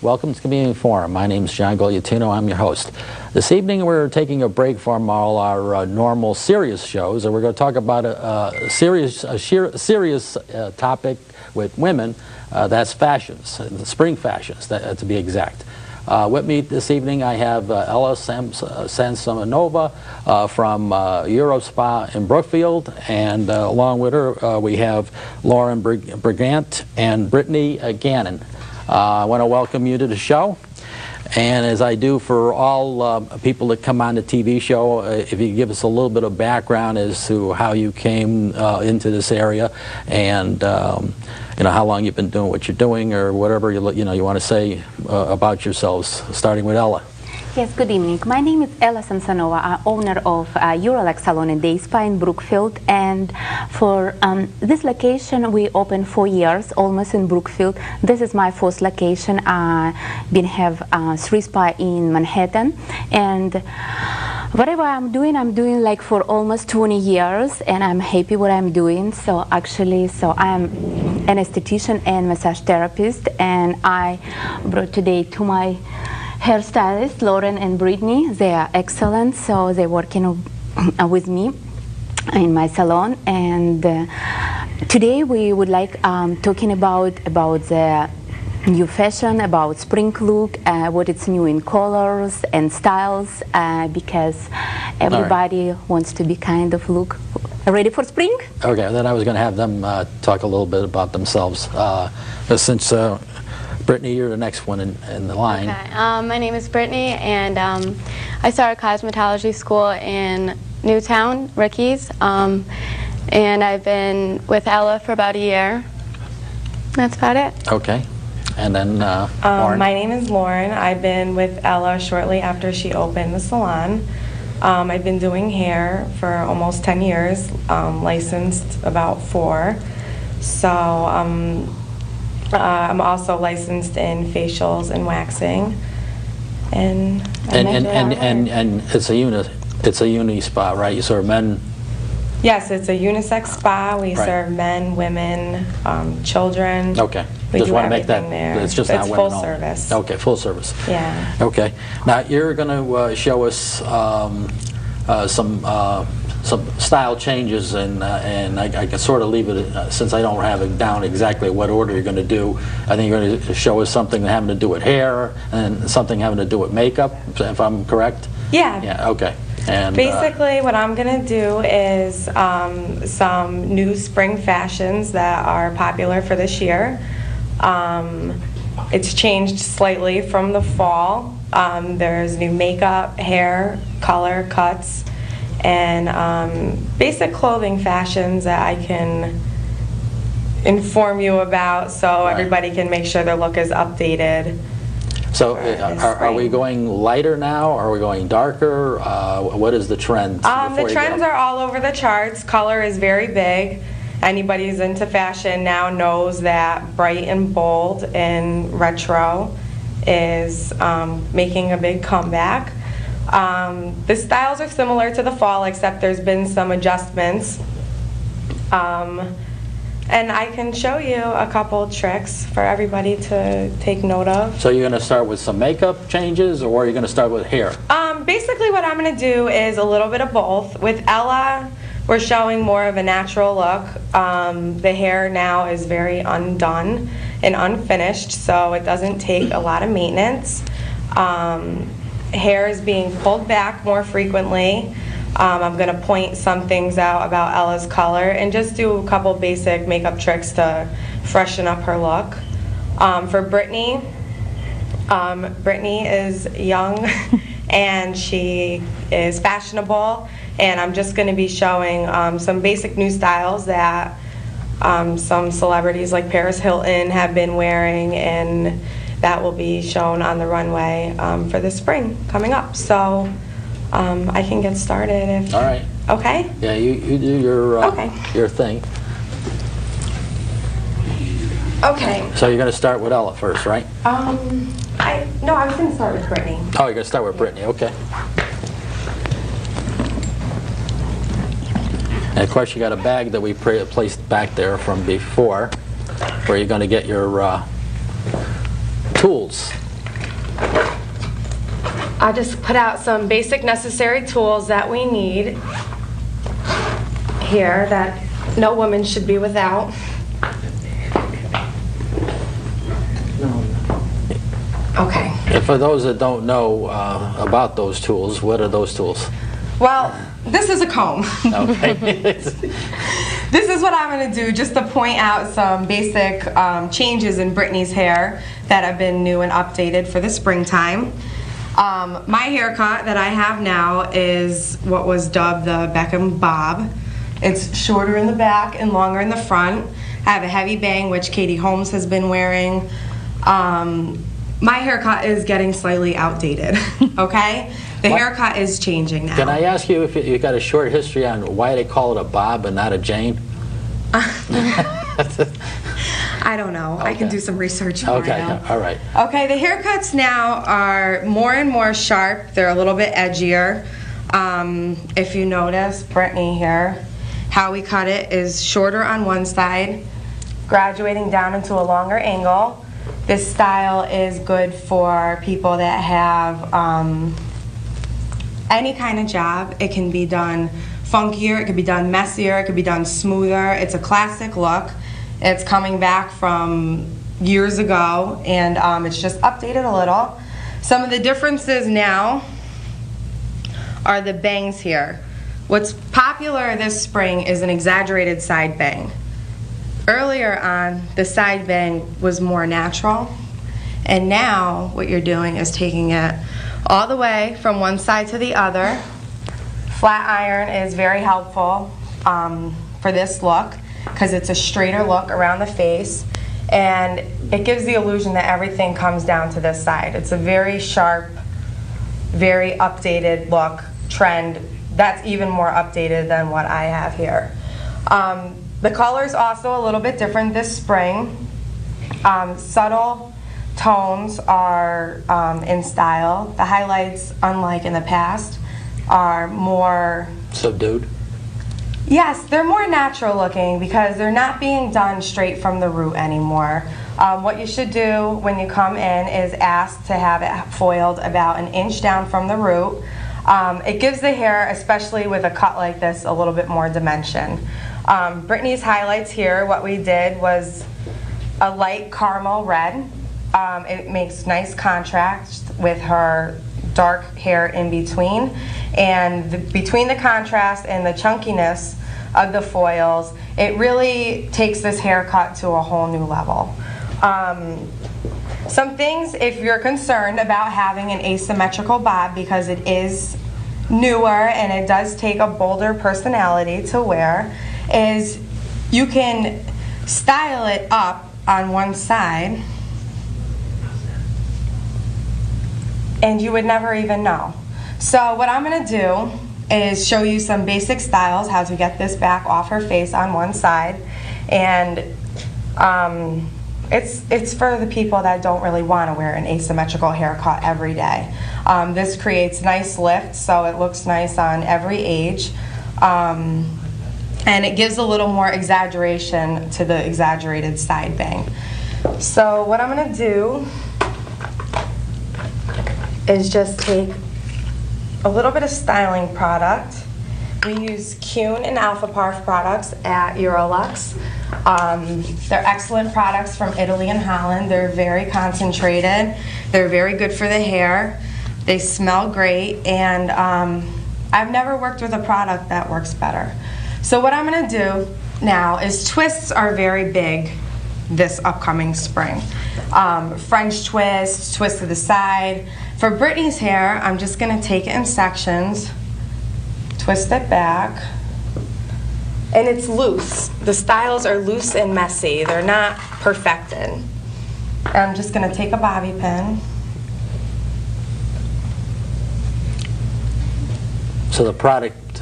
Welcome to Community Forum. My name is John Guglielmino. I'm your host. This evening we're taking a break from all our normal serious shows, and we're going to talk about a serious topic with women. That's fashions, spring fashions, to be exact. With me this evening I have Ella Samsonova from Eurospa in Brookfield, and along with her we have Lauren Brigant and Brittany Gannon. I want to welcome you to the show, and as I do for all people that come on the TV show, if you give us a little bit of background as to how you came into this area, and you know, how long you've been doing what you're doing, or whatever you want to say about yourselves, starting with Ella. Yes, good evening. My name is Ella Samsonova, owner of Eurolax Salon and Day Spa in Brookfield, and for this location we opened 4 years almost in Brookfield. This is my first location. I have 3 spa in Manhattan, and whatever I'm doing like for almost 20 years, and I'm happy what I'm doing. So actually, I'm an esthetician and massage therapist, and I brought today to my hairstylists, Lauren and Brittany. They are excellent, so they're working with me in my salon. And today we would like talking about the new fashion, about spring look, what it's new in colors and styles, because everybody wants to be kind of look ready for spring. Okay, then I was going to have them talk a little bit about themselves, since Brittany, you're the next one in the line. Okay. My name is Brittany, and I started cosmetology school in Newtown, Ricky's, and I've been with Ella for about a year. That's about it. Okay. And then Lauren. My name is Lauren. I've been with Ella shortly after she opened the salon. I've been doing hair for almost 10 years, licensed about 4. So I'm also licensed in facials and waxing, and it's a uni spa, right? You serve men. Yes, it's a unisex spa. We serve men, women, children. Okay. We just do want to make that there. it's just not women full only. service. Okay, full service. Yeah. Okay. Now you're going to show us some style changes, and I can sort of leave it, since I don't have it down exactly what order you're going to do. I think you're going to show us something having to do with hair and something having to do with makeup, if I'm correct. Yeah. Yeah. Okay. And basically what I'm going to do is some new spring fashions that are popular for this year. It's changed slightly from the fall. There's new makeup, hair, color, cuts, and basic clothing fashions that I can inform you about, so everybody can make sure their look is updated. So are we going lighter now? Are we going darker? What is the trend? The trends are all over the charts. Color is very big. Anybody who's into fashion now knows that bright and bold and retro is making a big comeback. The styles are similar to the fall, except there's been some adjustments. And I can show you a couple tricks for everybody to take note of. So you're going to start with some makeup changes, or are you going to start with hair? Basically what I'm going to do is a little bit of both. With Ella, we're showing more of a natural look. The hair now is very undone and unfinished, so it doesn't take a lot of maintenance. Hair is being pulled back more frequently. I'm going to point some things out about Ella's color and just do a couple basic makeup tricks to freshen up her look. For Brittany, Brittany is young and she is fashionable, and I'm just going to be showing some basic new styles that some celebrities like Paris Hilton have been wearing, and that will be shown on the runway for the spring coming up. So I can get started if... All right. Okay? Yeah, you do your thing. Okay. So you're going to start with Ella first, right? No, I was going to start with Brittany. Oh, you're going to start with Brittany, okay. And of course you got a bag that we placed back there from before, where you're going to get your tools. I'll just put out some basic necessary tools that we need here that no woman should be without. Okay. And for those that don't know about those tools, what are those tools? Well, this is a comb. Okay. This is what I'm going to do just to point out some basic changes in Brittany's hair that have been new and updated for the springtime. My haircut that I have now is what was dubbed the Beckham Bob. It's shorter in the back and longer in the front. I have a heavy bang, which Katie Holmes has been wearing. My haircut is getting slightly outdated, okay? The haircut is changing now. Can I ask you if you got a short history on why they call it a Bob and not a Jane? I don't know. Okay. I can do some research on it now. All right. Okay, the haircuts now are more and more sharp. They're a little bit edgier. If you notice, Brittany here, how we cut it is shorter on one side, graduating down into a longer angle. This style is good for people that have any kind of job. It can be done funkier, it could be done messier, it could be done smoother. It's a classic look. It's coming back from years ago, and it's just updated a little. Some of the differences now are the bangs here. What's popular this spring is an exaggerated side bang. Earlier on, the side bang was more natural, and now what you're doing is taking it all the way from one side to the other. Flat iron is very helpful for this look because it's a straighter look around the face, and it gives the illusion that everything comes down to this side. It's a very sharp, very updated look, trend that's even more updated than what I have here. The color's also a little bit different this spring. Subtle tones are in style. The highlights, unlike in the past, are more subdued. Yes, they're more natural looking because they're not being done straight from the root anymore. What you should do when you come in is ask to have it foiled about an inch down from the root. It gives the hair, especially with a cut like this, a little bit more dimension. Brittany's highlights here, what we did was a light caramel red. It makes nice contrast with her dark hair in between. And between the contrast and the chunkiness of the foils, it really takes this haircut to a whole new level. Some things, if you're concerned about having an asymmetrical bob, because it is newer and it does take a bolder personality to wear, is you can style it up on one side and you would never even know. So what I'm going to do is show you some basic styles, how to get this back off her face on one side, and it's for the people that don't really want to wear an asymmetrical haircut every day. This creates nice lift, so it looks nice on every age, and it gives a little more exaggeration to the exaggerated side bang. So what I'm going to do is just take a little bit of styling product. We use Cune and Alpha Parf products at Eurolux. They're excellent products from Italy and Holland. They're very concentrated. They're very good for the hair. They smell great, and I've never worked with a product that works better. So what I'm going to do now is twists are very big this upcoming spring. French twist, twist to the side. For Brittany's hair, I'm just going to take it in sections, twist it back, and it's loose. The styles are loose and messy. They're not perfected. And I'm just going to take a bobby pin. So the product,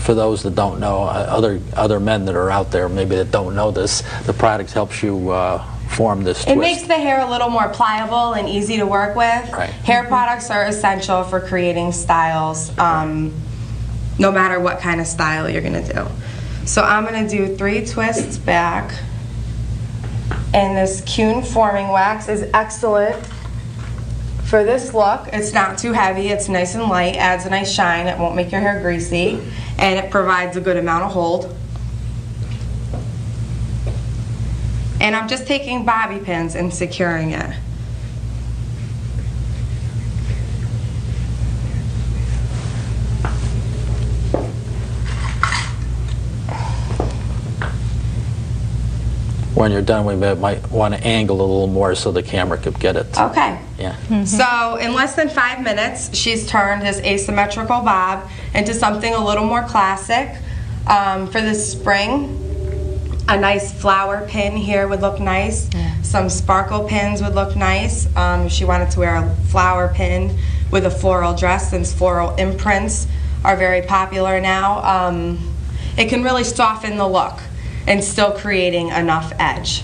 for those that don't know, other men that are out there maybe that don't know this, the product helps you form this twist. It makes the hair a little more pliable and easy to work with. Right. Hair products are essential for creating styles, no matter what kind of style you're going to do. So I'm going to do 3 twists back, and this Cune forming wax is excellent For this look, it's not too heavy, it's nice and light, adds a nice shine, it won't make your hair greasy, and it provides a good amount of hold. And I'm just taking bobby pins and securing it. When you're done, we might want to angle a little more so the camera could get it. Okay. Yeah. So in less than 5 minutes, she's turned this asymmetrical bob into something a little more classic. For this spring, a nice flower pin here would look nice. Yeah. Some sparkle pins would look nice. If she wanted to wear a flower pin with a floral dress, since floral imprints are very popular now, it can really soften the look and still creating enough edge.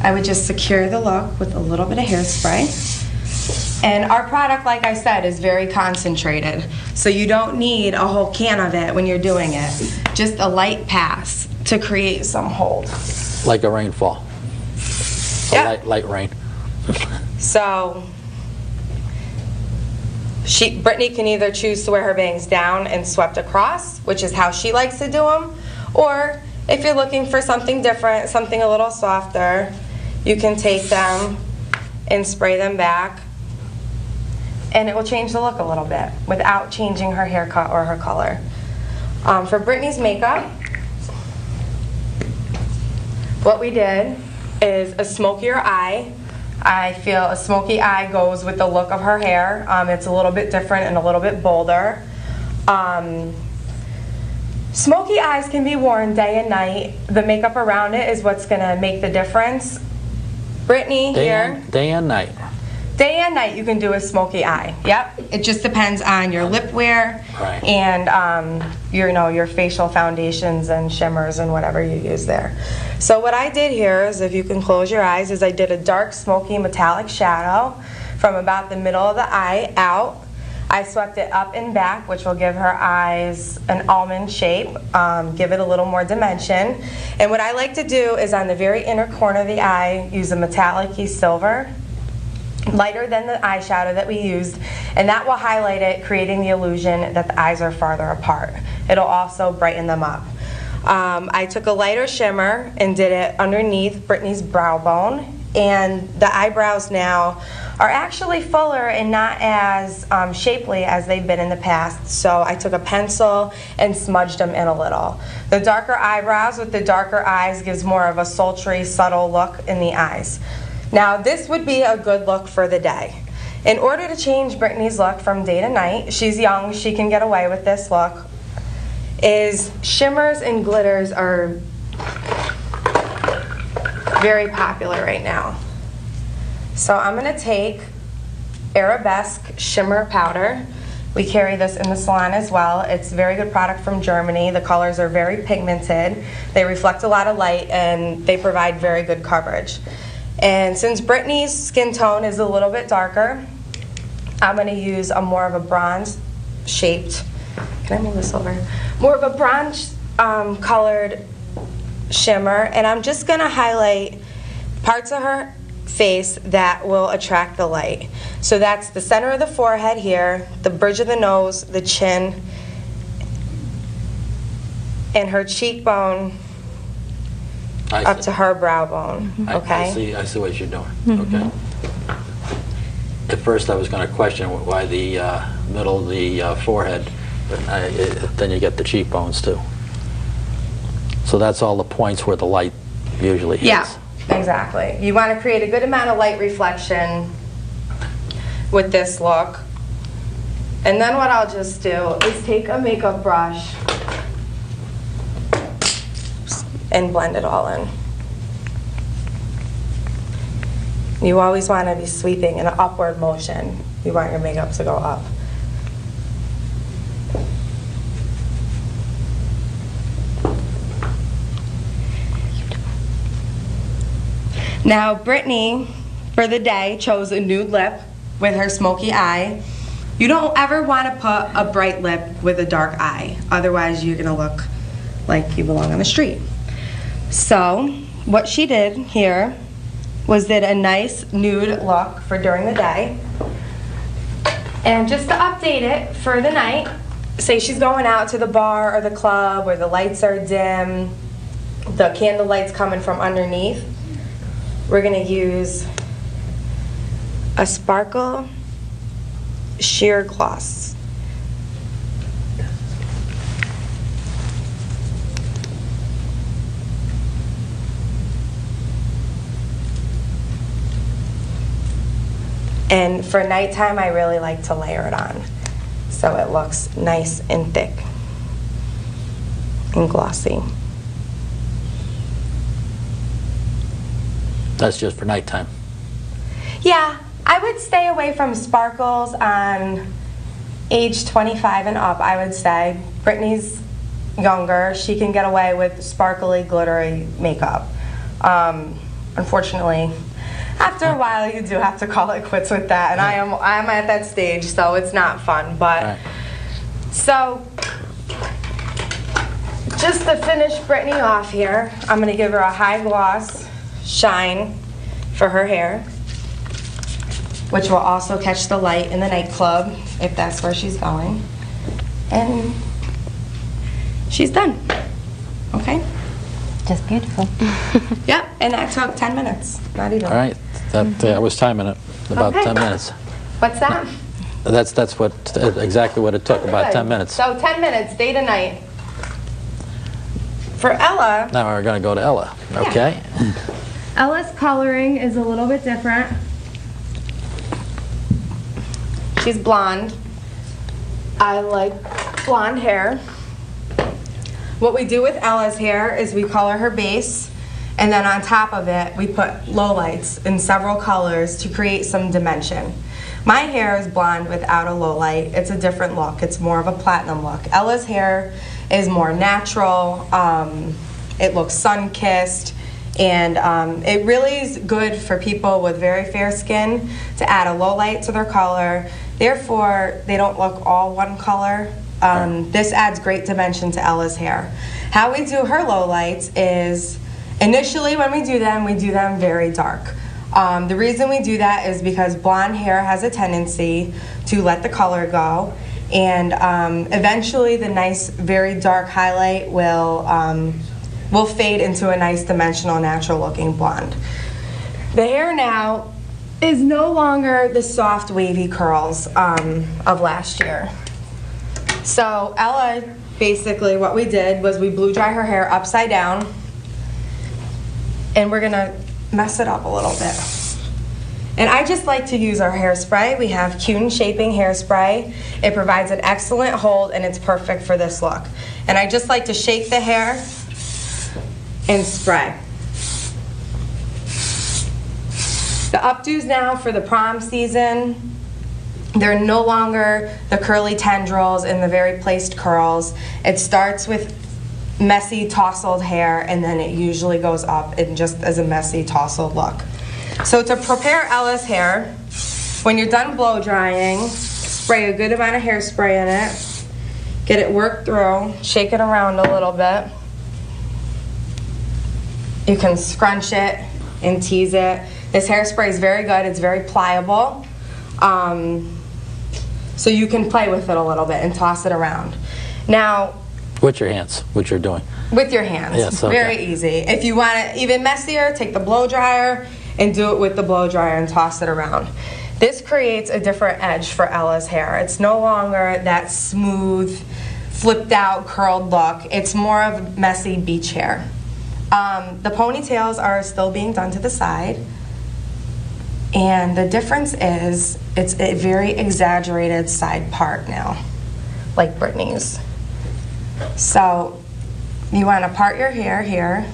I would just secure the look with a little bit of hairspray. And our product, like I said, is very concentrated. So you don't need a whole can of it when you're doing it. Just a light pass to create some hold. Like a rainfall. Yeah. Light rain. So Brittany can either choose to wear her bangs down and swept across, which is how she likes to do them, or if you're looking for something different, something a little softer, you can take them and spray them back, and it will change the look a little bit without changing her haircut or her color. For Brittany's makeup, what we did is a smokier eye. I feel a smoky eye goes with the look of her hair. It's a little bit different and a little bit bolder. Smoky eyes can be worn day and night. The makeup around it is what's going to make the difference. Brittany here. Day and night. Day and night you can do a smoky eye. Yep. It just depends on your lip wear and your facial foundations and shimmers and whatever you use there. So what I did here is, if you can close your eyes, is I did a dark smoky metallic shadow from about the middle of the eye out. I swept it up and back, which will give her eyes an almond shape, give it a little more dimension. And what I like to do is on the very inner corner of the eye, use a metallic-y silver, lighter than the eyeshadow that we used, and that will highlight it, creating the illusion that the eyes are farther apart. It'll also brighten them up. I took a lighter shimmer and did it underneath Brittany's brow bone, and the eyebrows now are actually fuller and not as shapely as they've been in the past, so I took a pencil and smudged them in a little. The darker eyebrows with the darker eyes gives more of a sultry, subtle look in the eyes. Now this would be a good look for the day. In order to change Brittany's look from day to night, she's young, she can get away with this look, is shimmers and glitters are very popular right now. So I'm going to take Arabesque Shimmer Powder. We carry this in the salon as well. It's a very good product from Germany. The colors are very pigmented. They reflect a lot of light and they provide very good coverage. And since Brittany's skin tone is a little bit darker, I'm going to use a more of a bronze shaped, can I move this over? More of a bronze colored shimmer, and I'm just going to highlight parts of her face that will attract the light. So that's the center of the forehead here, the bridge of the nose, the chin, and her cheekbone up to her brow bone. Okay? I see what you're doing. Okay. At first I was going to question why the middle of the forehead, but then you get the cheekbones too. So that's all the points where the light usually hits. Yeah, exactly. You want to create a good amount of light reflection with this look. And then what I'll just do is take a makeup brush and blend it all in. You always want to be sweeping in an upward motion. You want your makeup to go up. Now Brittany, for the day, chose a nude lip with her smoky eye. You don't ever want to put a bright lip with a dark eye. Otherwise you're going to look like you belong on the street. So what she did here was did a nice nude look for during the day. And just to update it for the night, say she's going out to the bar or the club where the lights are dim, the candle light's coming from underneath, we're gonna use a Sparkle Sheer Gloss. And for nighttime, I really like to layer it on, so it looks nice and thick and glossy. That's just for nighttime. Yeah, I would stay away from sparkles on age 25 and up, I would say. Brittany's younger. She can get away with sparkly, glittery makeup. Unfortunately, after a while, you do have to call it quits with that, and I'm at that stage, so it's not fun. But Right. So, just to finish Brittany off here, I'm going to give her a high gloss shine for her hair, which will also catch the light in the nightclub if that's where she's going. And she's done. Okay? Just beautiful. Yep, and that took 10 minutes. Not even. All right, that I was timing it about Okay. 10 minutes. What's that? That's what exactly what it took, about Good. 10 minutes. So 10 minutes, day to night. For Ella, Now we're going to go to Ella. Okay. Ella's coloring is a little bit different. she's blonde. I like blonde hair. What we do with Ella's hair is we color her base, and then on top of it, we put lowlights in several colors to create some dimension. My hair is blonde without a lowlight. It's a different look. It's more of a platinum look. Ella's hair is more natural. It looks sun-kissed, and it really is good for people with very fair skin to add a lowlight to their color. Therefore, they don't look all one color. This adds great dimension to Ella's hair. How we do her lowlights is, initially when we do them very dark. The reason we do that is because blonde hair has a tendency to let the color go, and eventually the nice, very dark highlight will fade into a nice dimensional, natural-looking blonde. The hair now is no longer the soft, wavy curls of last year. So Ella, basically what we did was we blew dry her hair upside down, and we're gonna mess it up a little bit. And I just like to use our hairspray. We have Cune Shaping Hairspray. It provides an excellent hold, and it's perfect for this look. And I just like to shake the hair and spray. The updos now for the prom season, they're no longer the curly tendrils and the very placed curls. It starts with messy tousled hair, and then it usually goes up in just as a messy tousled look. So to prepare Ella's hair, when you're done blow drying, spray a good amount of hairspray in it, get it worked through, shake it around a little bit. You can scrunch it and tease it. This hairspray is very good. It's very pliable. So you can play with it a little bit and toss it around. Now, With your hands, what you're doing. with your hands. Yes, okay. Very easy. If you want it even messier, take the blow dryer and do it with the blow dryer and toss it around. This creates a different edge for Ella's hair. It's no longer that smooth, flipped out, curled look. It's more of messy beach hair. The ponytails are still being done to the side. And the difference is it's a very exaggerated side part now, like Brittany's. So you want to part your hair here,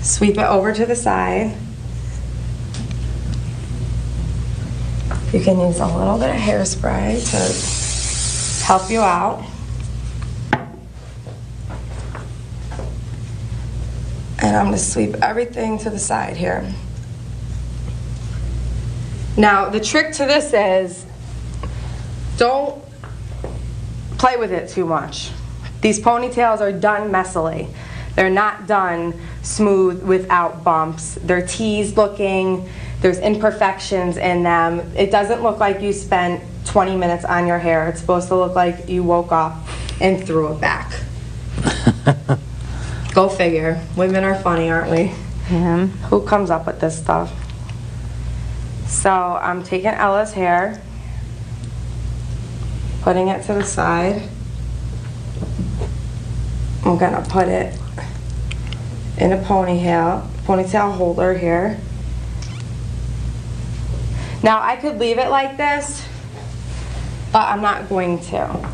sweep it over to the side. You can use a little bit of hairspray to help you out. And I'm going to sweep everything to the side here. Now, the trick to this is don't play with it too much. These ponytails are done messily. They're not done smooth without bumps. They're teased looking. There's imperfections in them. It doesn't look like you spent 20 minutes on your hair. It's supposed to look like you woke up and threw it back. Go figure. Women are funny, aren't we? Yeah. Who comes up with this stuff? So I'm taking Ella's hair, putting it to the side. I'm gonna put it in a ponytail holder here. Now I could leave it like this, but I'm not going to.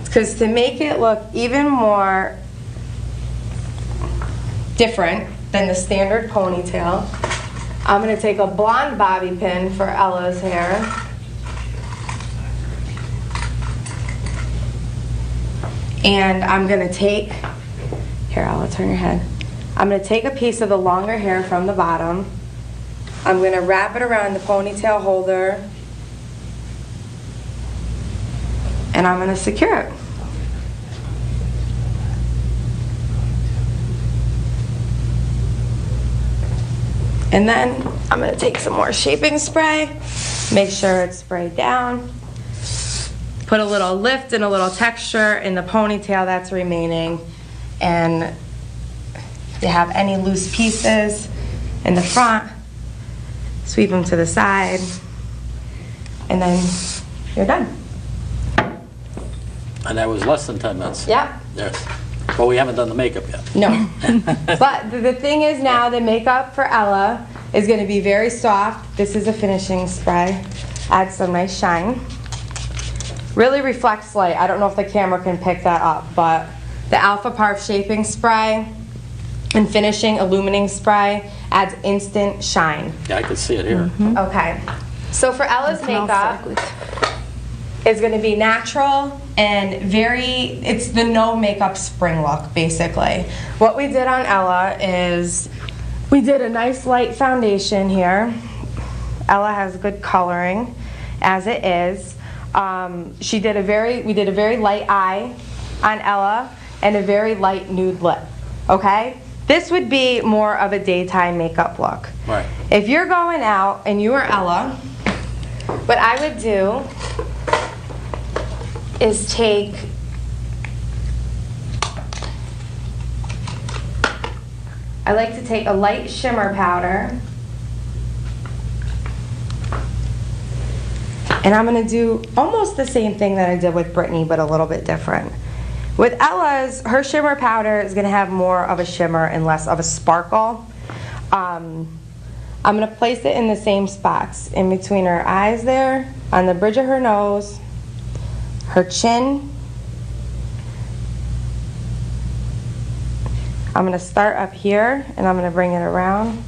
Because to make it look even more different than the standard ponytail, I'm going to take a blonde bobby pin for Ella's hair. And I'm going to take, here Ella, turn your head. I'm going to take a piece of the longer hair from the bottom. I'm going to wrap it around the ponytail holder. And I'm going to secure it. And then I'm going to take some more shaping spray, make sure it's sprayed down, put a little lift and a little texture in the ponytail that's remaining, and if you have any loose pieces in the front, sweep them to the side, and then you're done. And that was less than 10 minutes. Yep. Yes. But we haven't done the makeup yet. No. But the thing is now the makeup for Ella is going to be very soft. This is a finishing spray. Add some nice shine. Really reflects light. I don't know if the camera can pick that up, but the Alpha Parf shaping spray and finishing illuminating spray adds instant shine. Yeah, I can see it here. Okay. So for Ella's makeup, it's going to be natural and it's the no makeup spring look, basically. What we did on Ella is we did a nice light foundation here. Ella has good coloring as it is. We did a very light eye on Ella and a very light nude lip, okay? This would be more of a daytime makeup look. Right. If you're going out and you are Ella, what I would do is take I like to take a light shimmer powder, and I'm going to do almost the same thing that I did with Brittany, but a little bit different. With Ella's, her shimmer powder is going to have more of a shimmer and less of a sparkle. I'm going to place it in the same spots, in between her eyes there, on the bridge of her nose, her chin. I'm going to start up here and I'm going to bring it around,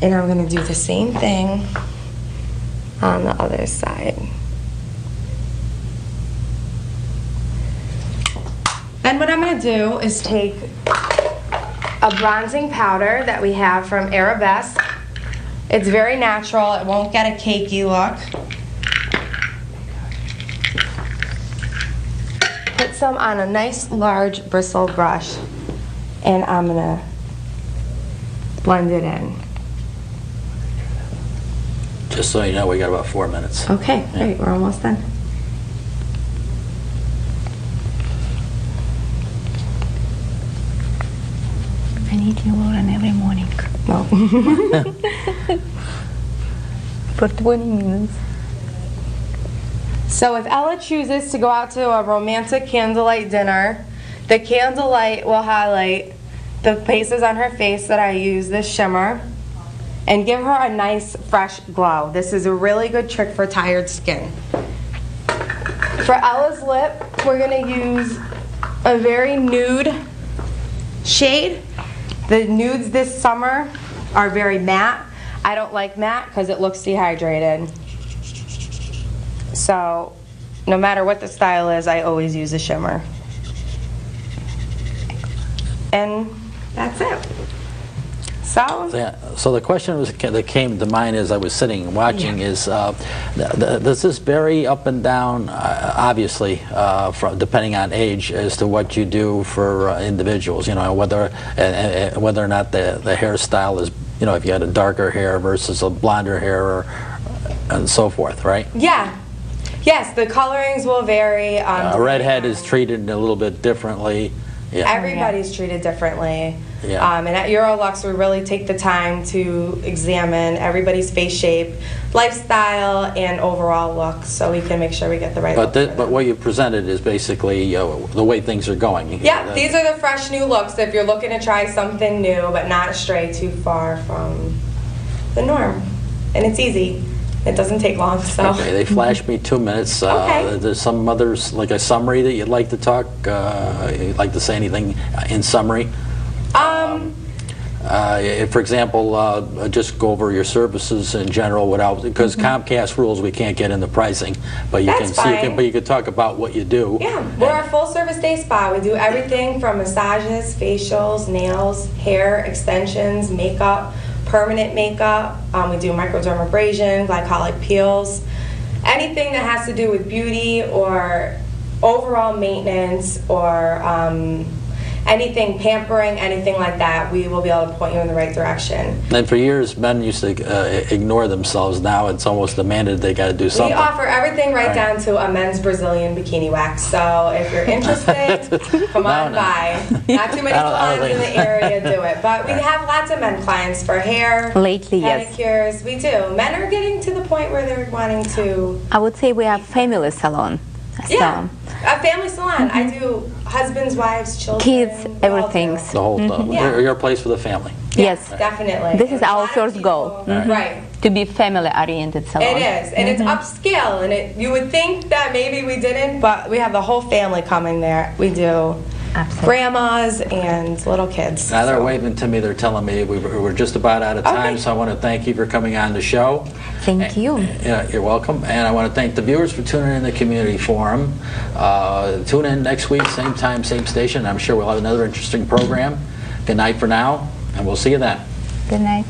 and I'm going to do the same thing on the other side. Then what I'm going to do is take a bronzing powder that we have from Arabesque. It's very natural, it won't get a cakey look. Put some on a nice large bristle brush, and I'm gonna blend it in. Just so you know, we got about 4 minutes. Okay, great, we're almost done. I need you, Lauren, every morning. No. For 20 minutes. So if Ella chooses to go out to a romantic candlelight dinner, the candlelight will highlight the places on her face that I use this shimmer and give her a nice fresh glow. This is a really good trick for tired skin. For Ella's lip, we're going to use a very nude shade. The nudes this summer are very matte. I don't like matte because it looks dehydrated. So no matter what the style is, I always use a shimmer. And that's it. So, So the question that came to mind as I was sitting and watching is, does this vary up and down, obviously, depending on age, as to what you do for individuals? You know, whether or not the hairstyle is, you know, if you had a darker hair versus a blonder hair, and so forth, right? yeah. Yes, the colorings will vary. A redhead is treated a little bit differently. Yeah. Everybody's treated differently. Yeah. And at Eurolux, we really take the time to examine everybody's face shape, lifestyle, and overall look, so we can make sure we get the right look. But what you presented is basically the way things are going. Yeah, these are the fresh new looks if you're looking to try something new but not stray too far from the norm. And it's easy. It doesn't take long, so. Okay, they flashed me 2 minutes. Okay. There's some others, like a summary that you'd like to talk, you'd like to say anything in summary? For example, just go over your services in general without, because Comcast rules we can't get into pricing, but you That's fine. But you can talk about what you do. Yeah, we're a full service day spa. We do everything from massages, facials, nails, hair, extensions, makeup, permanent makeup. We do microdermabrasion, glycolic peels, anything that has to do with beauty or overall maintenance or anything pampering, anything like that, we will be able to point you in the right direction. And for years, men used to ignore themselves. Now it's almost demanded they got to do something. We offer everything right down to a men's Brazilian bikini wax. So if you're interested, come on by. Not too many salons in the area do it. But we have lots of men clients for hair, Lately, yes. pedicures. We do. Men are getting to the point where they're wanting to... I would say we are family salon. Yeah, a family salon. I do husbands, wives, children. Kids, we all everything. do. The whole, Yeah. you're a place for the family. Yes. Definitely. This is A our lot of first people- goal. Right. To be family-oriented salon. It is, and it's upscale, and you would think that maybe we didn't, but we have the whole family coming there. We do Absolutely. grandmas and little kids. Now they're so. waving to me, they're telling me we're just about out of time, Okay. so I want to thank you for coming on the show. Thank you. Yeah, you're welcome. And I want to thank the viewers for tuning in to the Community Forum. Tune in next week, same time, same station. I'm sure we'll have another interesting program. Good night for now, and we'll see you then. Good night.